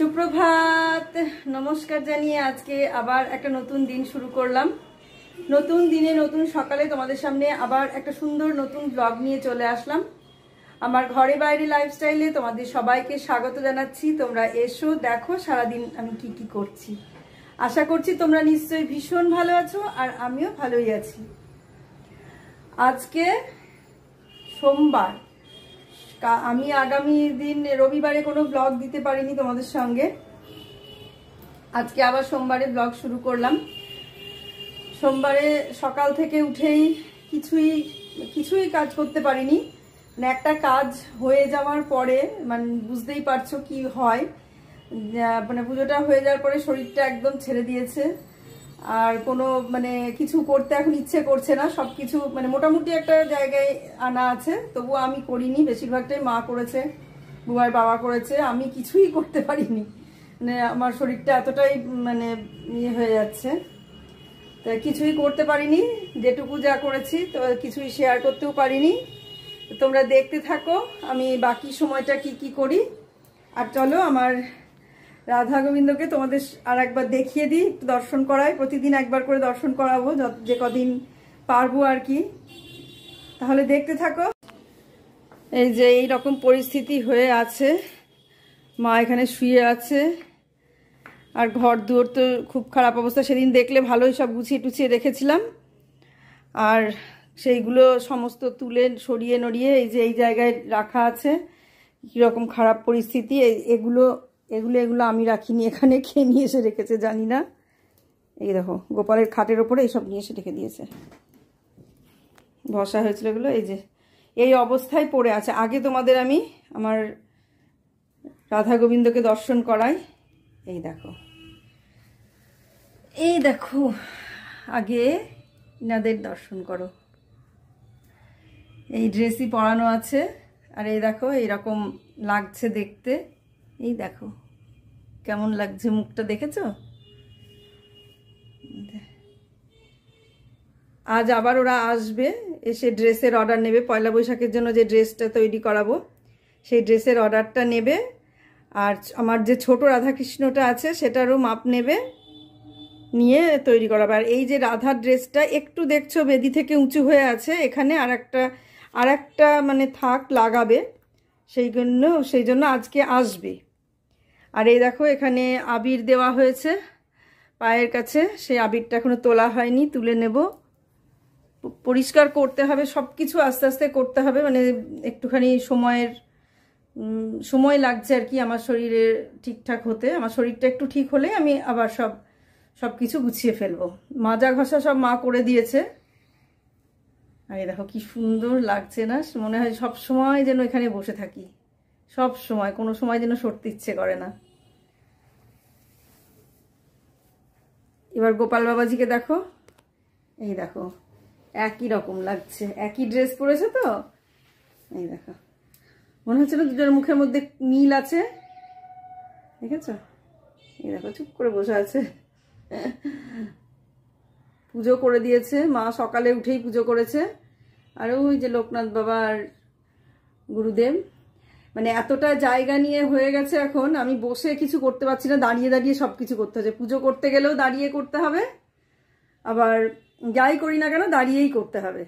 সুপ্রভাত, নমস্কার জানিয়ে আজকে আবার একটা নতুন দিন শুরু করলাম। নতুন দিনে নতুন সকালে তোমাদের সামনে আবার একটা সুন্দর নতুন ব্লগ নিয়ে চলে আসলাম। আমার ঘরে বাইরে লাইফস্টাইলে তোমাদের সবাইকে স্বাগত জানাচ্ছি। তোমরা এসো, দেখো সারাদিন আমি কি কি করছি। আশা করছি তোমরা নিশ্চয়ই ভীষণ ভালো আছো, আর আমিও ভালোই আছি। আজকে সোমবার, আমি আগামী দিন রবিবারে কোনো ব্লগ দিতে পারিনি তোমাদের সঙ্গে। আজকে আবার সোমবারে ব্লগ শুরু করলাম। সোমবারে সকাল থেকে উঠেই কিছুই কাজ করতে পারিনি। মানে একটা কাজ হয়ে যাওয়ার পরে মানে বুঝতেই পারছো কি হয়। মানে পুজোটা হয়ে যাওয়ার পরে শরীরটা একদম ছেড়ে দিয়েছে, আর কোনো মানে কিছু করতে এখন ইচ্ছে করছে না। সবকিছু মানে মোটামুটি একটা জায়গায় আনা আছে, তবুও আমি করিনি। বেশিরভাগটাই মা করেছে, বুবাই বাবা করেছে, আমি কিছুই করতে পারিনি। মানে আমার শরীরটা এতটাই মানে ইয়ে হয়ে যাচ্ছে, তাই কিছুই করতে পারিনি। যেটুকু যা করেছি তো কিছুই শেয়ার করতেও পারিনি। তোমরা দেখতে থাকো আমি বাকি সময়টা কি কি করি। আর চলো আমার রাধা গোবিন্দকে তোমাদের আর একবার দেখিয়ে দিই, একটু দর্শন করাই। প্রতিদিন একবার করে দর্শন করাবো যে কদিন পারবো আর কি। তাহলে দেখতে থাকো। এই যে এই রকম পরিস্থিতি হয়ে আছে, মা এখানে শুয়ে আছে, আর ঘর দুয়ার তো খুব খারাপ অবস্থা। সেদিন দেখলে ভালোই সব গুছিয়ে টুছিয়ে রেখেছিলাম, আর সেইগুলো সমস্ত তুলে সরিয়ে নড়িয়ে এই যে এই জায়গায় রাখা আছে। কীরকম খারাপ পরিস্থিতি। এগুলো এগুলো এগুলো আমি রাখিনি, এখানে খেয়ে নিয়ে এসে রেখেছে জানি না। এই দেখো গোপালের খাটের ওপরে এইসব নিয়ে এসে রেখে দিয়েছে। বসা হয়েছিল এগুলো, এই যে এই অবস্থায় পড়ে আছে। আগে তোমাদের আমি আমার রাধা গোবিন্দকে দর্শন করাই। এই দেখো, এই দেখো, আগে ইনাদের দর্শন করো। এই ড্রেসই পরানো আছে, আর এই দেখো এইরকম লাগছে দেখতে। এই দেখো কেমন লাগছে, মুখটা দেখেছো? আজ আবার ওরা আসবে, এসে ড্রেসের অর্ডার নেবে। পয়লা বৈশাখের জন্য যে ড্রেসটা তৈরি করাবো সেই ড্রেসের অর্ডারটা নেবে। আর আমার যে ছোট রাধাকৃষ্ণটা আছে সেটারও মাপ নেবে, নিয়ে তৈরি করাবে। আর এই যে রাধার ড্রেসটা একটু দেখছো বেদি থেকে উঁচু হয়ে আছে, এখানে আর একটা মানে থাক লাগাবে, সেই জন্য আজকে আসবে। আর এই দেখো এখানে আবির দেওয়া হয়েছে পায়ের কাছে, সেই আবিরটা এখনো তোলা হয়নি, তুলে নেব। পরিষ্কার করতে হবে, সব কিছু আস্তে আস্তে করতে হবে। মানে একটুখানি সময় লাগছে আর কি আমার শরীরে ঠিকঠাক হতে। আমার শরীরটা একটু ঠিক হলে আমি আবার সব কিছু গুছিয়ে ফেলবো। মাজা ঘষা সব মা করে দিয়েছে। আর এই দেখো কি সুন্দর লাগছে না? মনে হয় সব সময় যেন এখানে বসে থাকি, সব সময়, কোনো সময় যেন সরতে ইচ্ছে করে না। এবার গোপাল বাবাজিকে দেখো, এই দেখো একই রকম লাগছে, একই ড্রেস পরেছে তো। এই দেখো মনে হচ্ছে না দুটোর মুখের মধ্যে মিল আছে, দেখেছো? এই দেখো চুপ করে বসে আছে। পুজো করে দিয়েছে মা, সকালে উঠেই পুজো করেছে। আর ওই যে লোকনাথ বাবা আর গুরুদেব, মানে এতটা জায়গা নিয়ে হয়ে গেছে এখন আমি বসে কিছু করতে পারছি না, দাঁড়িয়ে দাঁড়িয়ে সব কিছু করতে হচ্ছে। পুজো করতে গেলেও দাঁড়িয়ে করতে হবে, আবার যাই করি না কেন দাঁড়িয়েই করতে হবে।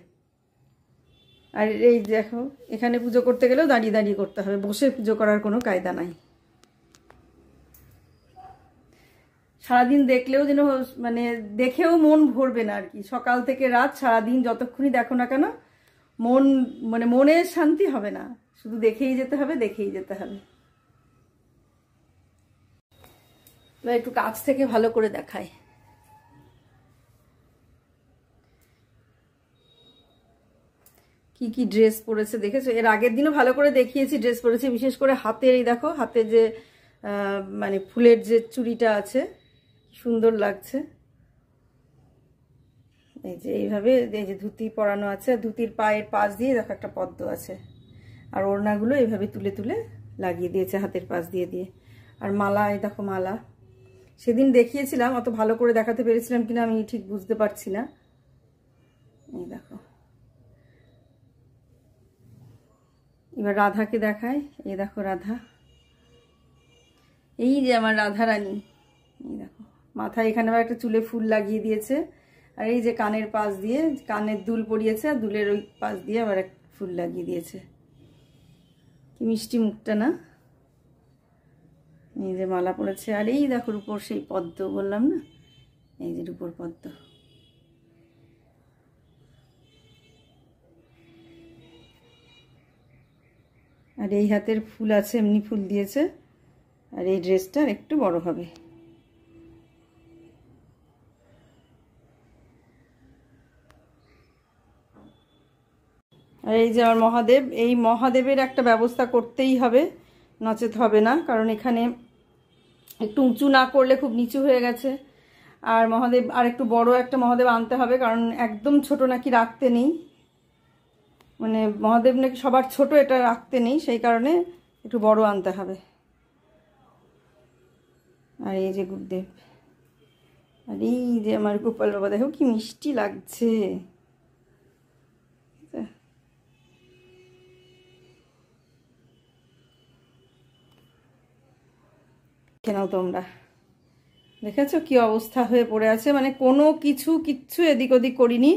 আর এই দেখো এখানে পুজো করতে গেলেও দাঁড়িয়ে দাঁড়িয়ে করতে হবে, বসে পুজো করার কোনো কায়দা নাই। সারাদিন দেখলেও যেন মানে দেখেও মন ভরবে না আর কি। সকাল থেকে রাত সারাদিন যতক্ষণই দেখো না কেন মানে মনের শান্তি হবে না, শুধু দেখেই যেতে হবে, দেখেই যেতে হবে। একটু কাছ থেকে ভালো করে দেখায়। কি কি ড্রেস পরেছে দেখেছো? এর আগের দিনও ভালো করে দেখিয়েছি ড্রেস পরেছে, বিশেষ করে হাতের, এই দেখো হাতে যে মানে ফুলের যে চুড়িটা আছে সুন্দর লাগছে। এই যে এইভাবে এই যে ধুতি পরানো আছে, ধুতির পায়ের পাশ দিয়ে দেখো একটা পদ্ম আছে, আর ওড়নাগুলো এইভাবে তুলে তুলে লাগিয়ে দিয়েছে হাতের পাশ দিয়ে দিয়ে। আর মালা, এই দেখো মালা সেদিন দেখিয়েছিলাম, অত ভালো করে দেখাতে পেরেছিলাম কিনা আমি ঠিক বুঝতে পারছি না। এই দেখো এবার রাধাকে দেখায়। এই দেখো রাধা, এই যে আমার রাধারানী, এই দেখো মাথায় এখানে আবার একটা চুলে ফুল লাগিয়ে দিয়েছে, আর এই যে কানের পাশ দিয়ে কানের দুল পরিয়েছে, আর দুলের ওই পাশ দিয়ে আবার এক ফুল লাগিয়ে দিয়েছে। কি মিষ্টি মুখটা না। এই যে মালা পড়েছে, আর এই দেখো রূপোর সেই পদ্ম বললাম না, এই যে রূপোর পদ্ম। আর এই হাতের ফুল আছে, এমনি ফুল দিয়েছে, আর এই ড্রেসটা একটু বড় হবে। আর এই যে আমার মহাদেব, এই মহাদেবের একটা ব্যবস্থা করতেই হবে, নচেত হবে না, কারণ এখানে একটু উঁচু না করলে খুব নিচু হয়ে গেছে। আর মহাদেব আর একটু বড় একটা মহাদেব আনতে হবে, কারণ একদম ছোট নাকি রাখতে নেই, মানে মহাদেব নাকি সবার ছোট, এটা রাখতে নেই, সেই কারণে একটু বড় আনতে হবে। আর এই যে গুরুদেব, আর এই যে আমার গোপাল বাবা, দেখো কি মিষ্টি লাগছে। কেন তোমরা দেখেছো কি অবস্থা হয়ে পড়ে আছে, মানে কোনো কিচ্ছু এদিক ওদিক করিনি,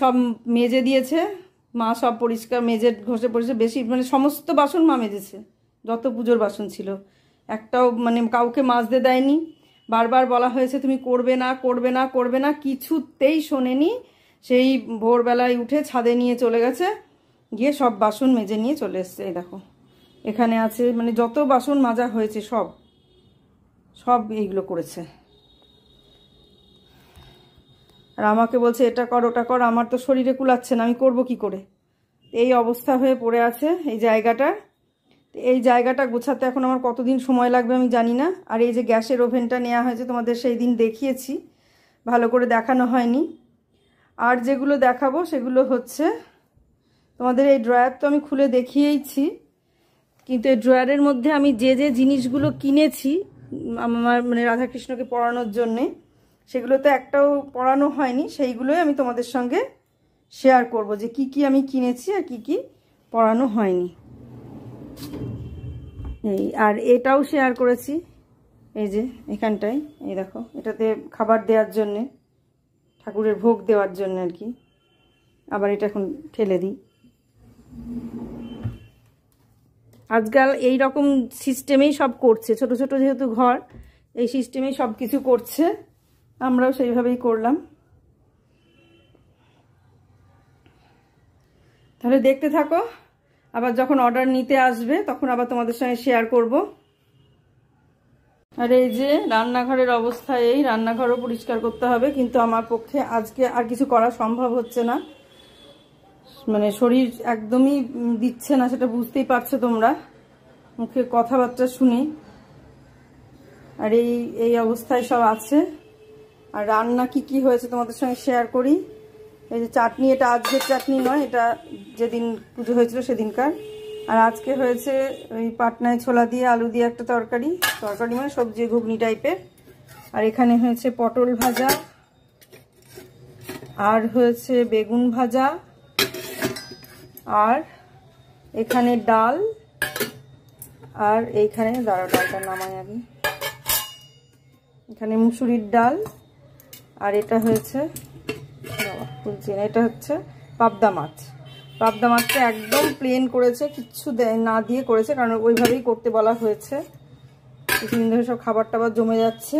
সব মেজে দিয়েছে মা, সব পরিষ্কার মেজে ঘষে পড়েছে, বেশি মানে সমস্ত বাসন মা মেজেছে, যত পুজোর বাসন ছিল একটাও মানে কাউকে মাজতে দেয়নি। বারবার বলা হয়েছে তুমি করবে না করবে না করবে না, কিছুতেই শোনেনি। সেই ভোরবেলায় উঠে ছাদে নিয়ে চলে গেছে, গিয়ে সব বাসন মেজে নিয়ে চলে এসছে। এই দেখো এখানে আছে, মানে যত বাসন মাজা হয়েছে সব এইগুলো করেছে। আর আমাকে বলছে এটা কর ওটা কর, আমার তো শরীরে কুলাচ্ছে না, আমি করব কি করে। এই অবস্থা হয়ে পড়ে আছে এই জায়গাটা। এই জায়গাটা গোছাতে এখন আমার কতদিন সময় লাগবে আমি জানি না। আর এই যে গ্যাসের ওভেনটা নেওয়া হয়েছে, তোমাদের সেই দিন দেখিয়েছি, ভালো করে দেখানো হয়নি। আর যেগুলো দেখাবো সেগুলো হচ্ছে তোমাদের এই ড্রয়ার তো আমি খুলে দেখিয়েইছি, কিন্তু এই ড্রয়ারের মধ্যে আমি যে জিনিসগুলো কিনেছি আমার মানে রাধাকৃষ্ণকে পড়ানোর জন্যে, সেগুলো তো একটাও পড়ানো হয়নি, সেইগুলোই আমি তোমাদের সঙ্গে শেয়ার করব, যে কি কি আমি কিনেছি আর কি কি পড়ানো হয়নি। এই আর এটাও শেয়ার করেছি, এই যে এখানটায়, এই দেখো এটাতে খাবার দেওয়ার জন্যে, ঠাকুরের ভোগ দেওয়ার জন্য আর কি। আবার এটা এখন ঠেলে দিই। আজকাল এই রকম সিস্টেমেই সব করছে, ছোট ছোট যেহেতু ঘর, এই সিস্টেমেই সব কিছু করছে, আমরাও সেইভাবেই করলাম। তাহলে দেখতে থাকো, আবার যখন অর্ডার নিতে আসবে তখন আবার তোমাদের সঙ্গে শেয়ার করব। আর এই যে রান্নাঘরের অবস্থা, এই রান্নাঘরও পরিষ্কার করতে হবে, কিন্তু আমার পক্ষে আজকে আর কিছু করা সম্ভব হচ্ছে না, মানে শরীর একদমই দিচ্ছে না, সেটা বুঝতেই পারছো তোমরা মুখে কথাবার্তা শুনে। আর এই অবস্থায় সব আছে। আর রান্না কি কি হয়েছে তোমাদের সঙ্গে শেয়ার করি। এই যে চাটনি, এটা আজকের চাটনি নয়, এটা যেদিন পুজো হয়েছিল সেদিনকার। আর আজকে হয়েছে ওই পাটনায় ছোলা দিয়ে আলু দিয়ে একটা তরকারি মানে সবজি ঘুগনি টাইপের। আর এখানে হয়েছে পটল ভাজা, আর হয়েছে বেগুন ভাজা, আর এখানে ডাল, আর এইখানে ডালটা নামাই আগে, এখানে মুসুরির ডাল, আর এটা হয়েছে এটা হচ্ছে পাবদা মাছ। পাবদা মাছটা একদম প্লেন করেছে, কিচ্ছু না দিয়ে করেছে, কারণ ওইভাবেই করতে বলা হয়েছে। কিছুদিন ধরে সব খাবার টাবার জমে যাচ্ছে।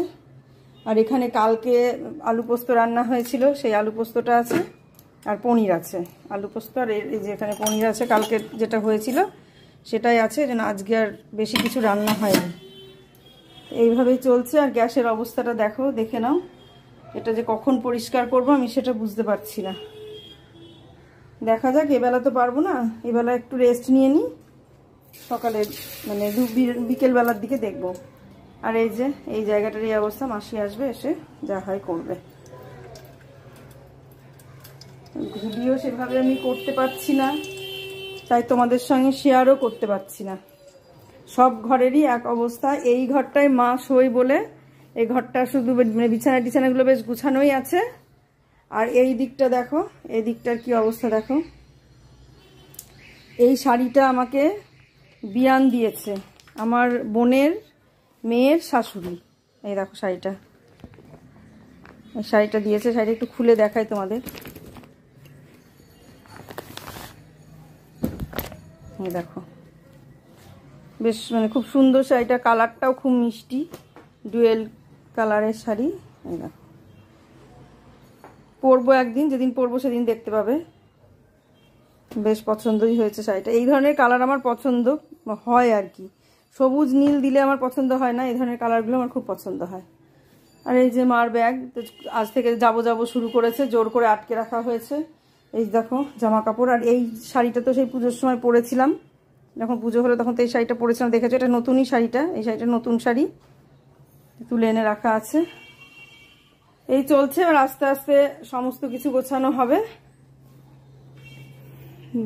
আর এখানে কালকে আলু পোস্ত রান্না হয়েছিল, সেই আলু পোস্তটা আছে, আর পনির আছে। আলু পোস্ত আর এই যে এখানে পনির আছে, কালকে যেটা হয়েছিল সেটাই আছে, যেন আজকে আর বেশি কিছু রান্না হয়নি। এইভাবেই চলছে। আর গ্যাসের অবস্থাটা দেখো, দেখে নাও। এটা যে কখন পরিষ্কার করব আমি সেটা বুঝতে পারছি না। দেখা যাক, এবেলা তো পারবো না, এবেলা একটু রেস্ট নিয়ে নিই, সকালে মানে বিকেলবেলার দিকে দেখব। আর এই যে এই জায়গাটার এই অবস্থা, মাসি আসবে, এসে যা হয় করবে। ভিডিও সেভাবে আমি করতে পারছি না, তাই তোমাদের সঙ্গে শেয়ারও করতে পারছি না। সব ঘরেরই এক অবস্থা। এই ঘরটায় মা শোয় বলে এই ঘরটা শুধু মানে বিছানাগুলো বেশ গুছানোই আছে। আর এই দিকটা দেখো, এই দিকটার কি অবস্থা দেখো। এই শাড়িটা আমাকে বিয়ান দিয়েছে, আমার বোনের মেয়ের শাশুড়ি। এই দেখো শাড়িটা, এই শাড়িটা দিয়েছে। শাড়িটা একটু খুলে দেখাই তোমাদের। এই দেখো, বেশ মানে খুব সুন্দর শাড়িটা, কালারটাও খুব মিষ্টি, ডুয়েল কালারের শাড়ি। এই দেখো, পরবো একদিন, যেদিন পরবো সেদিন দেখতে পাবে। বেশ পছন্দই হয়েছে শাড়িটা। এই ধরনের কালার আমার পছন্দ হয় আর কি, সবুজ নীল দিলে আমার পছন্দ হয় না, এই ধরনের কালারগুলো আমার খুব পছন্দ হয়। আর এই যে মার ব্যাগ, আজ থেকে যাবো যাবো শুরু করেছে, জোর করে আটকে রাখা হয়েছে। এই দেখো জামা কাপড়। আর এই শাড়িটা তো সেই পুজোর সময় পরেছিলাম, যখন পুজো হলো তখন তো এই শাড়িটা পরেছিলাম, দেখেছো এটা নতুনই শাড়িটা, এই শাড়িটা নতুন শাড়ি, তুলে এনে রাখা আছে। এই চলছে, আর আস্তে আস্তে সমস্ত কিছু গোছানো হবে।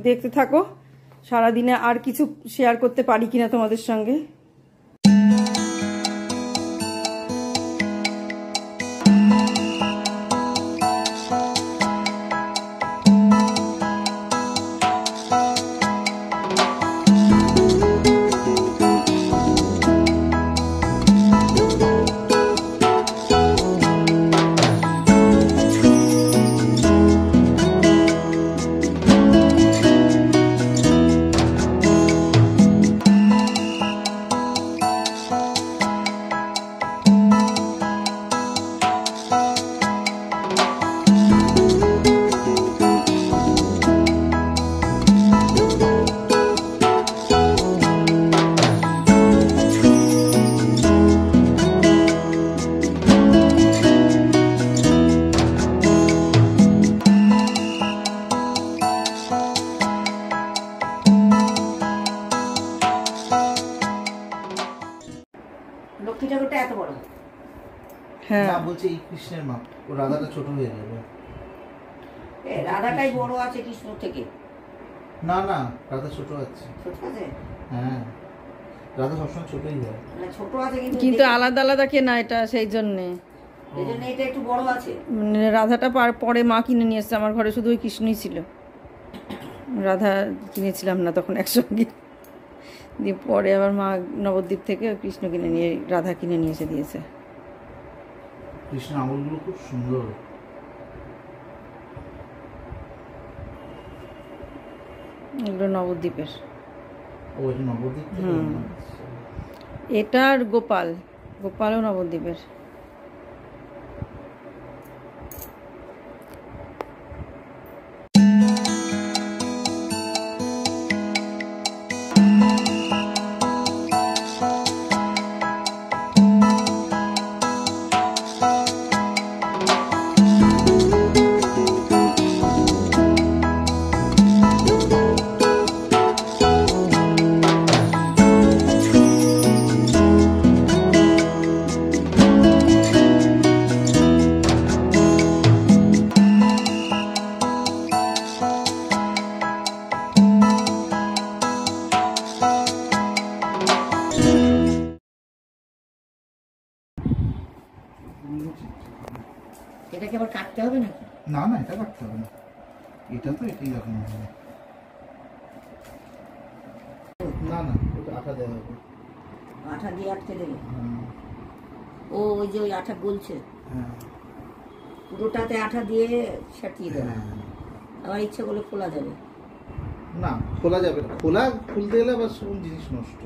দেখতে থাকো, সারাদিনে আর কিছু শেয়ার করতে পারি কিনা তোমাদের সঙ্গে। লক্ষ্মী ঠাকুরটা এত বড়, হ্যাঁ বলছে এই কৃষ্ণের মাপ, ও রাধাটা ছোট হয়ে যাবে। রাধাটাই বড় আছে কৃষ্ণ থেকে। না না, রাধা ছোট আছে। ছোট আছে? হ্যাঁ, রাধা সবসময় ছোটই হয়। না ছোট আছে কিন্তু আলাদা আলাদা কেনা এটা, সেই জন্যে এটা একটু বড় আছে। মানে রাধাটা পরে মা কিনে নিয়ে এসছে, আমার ঘরে শুধু ওই কৃষ্ণই ছিল, রাধা কিনেছিলাম না তখন একসঙ্গে। দিয়ে পরে আবার মা নবদ্বীপ থেকে কৃষ্ণ কিনে নিয়ে, রাধা কিনে নিয়ে এসে দিয়েছে। কৃষ্ণ আঙুলগুলো খুব সুন্দর। এগুলো নবদ্বীপের। ও এটা নবদ্বীপ থেকে? এটা আর গোপালও নবদ্বীপের। এটাকে আবার কাটতে হবে নাকি? না না, এটা কাটতে হবে না, এটা তো এটাই রকম হবে। না না, ওটা আঠা দেওয়া হবে। আঠা দিয়ে আটকে দেবে? হ্যাঁ। ও ওই যে ওই আঠা গলছে, হ্যাঁ পুরোটাতে আঠা দিয়ে সাটিয়ে দেবে। হ্যাঁ। আবার ইচ্ছে করলে খোলা যাবে? না, খোলা যাবে না, খুলতে গেলে আবার সব জিনিস নষ্ট।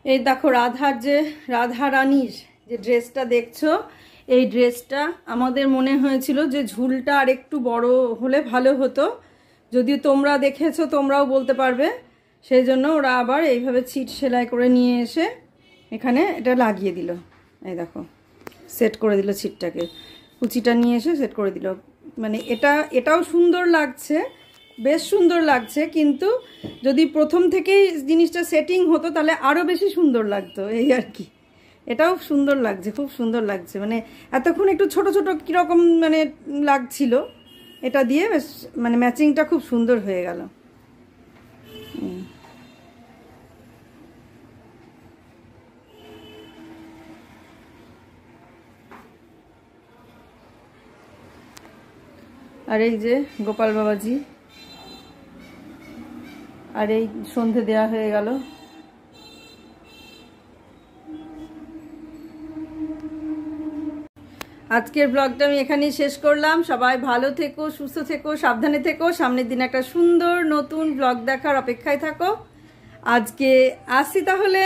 এই দেখো রাধা রানীর যে ড্রেসটা দেখছো, এই ড্রেসটা আমাদের মনে হয়েছিল যে ঝুলটা আর একটু বড় হলে ভালো হতো। যদিও তোমরা দেখেছো, তোমরাও বলতে পারবে। সেই জন্য ওরা আবার এইভাবে ছিট সেলাই করে নিয়ে এসে এখানে এটা লাগিয়ে দিল। এই দেখো, সেট করে দিল ছিটটাকে, কুচিটা নিয়ে এসে সেট করে দিল। মানে এটাও সুন্দর লাগছে, বেশ সুন্দর লাগছে, কিন্তু যদি প্রথম থেকেই জিনিসটা সেটিং হতো তাহলে আরও বেশি সুন্দর লাগতো, এই আর কি। এটাও সুন্দর লাগছে, খুব সুন্দর লাগছে। মানে এতক্ষণ একটু ছোট ছোট কীরকম মানে লাগছিল, এটা দিয়ে বেশ মানে ম্যাচিংটা খুব সুন্দর হয়ে গেল। আর এই যে গোপাল বাবাজি, আর এই সন্ধে দেয়া হয়ে গেল। আজকের ব্লগটা আমি এখানেই শেষ করলাম। সবাই ভালো থেকো, সুস্থ থেকো, সাবধানে থেকো। সামনের দিন একটা সুন্দর নতুন ব্লগ দেখার অপেক্ষায় থাকো। আজকে আসি তাহলে।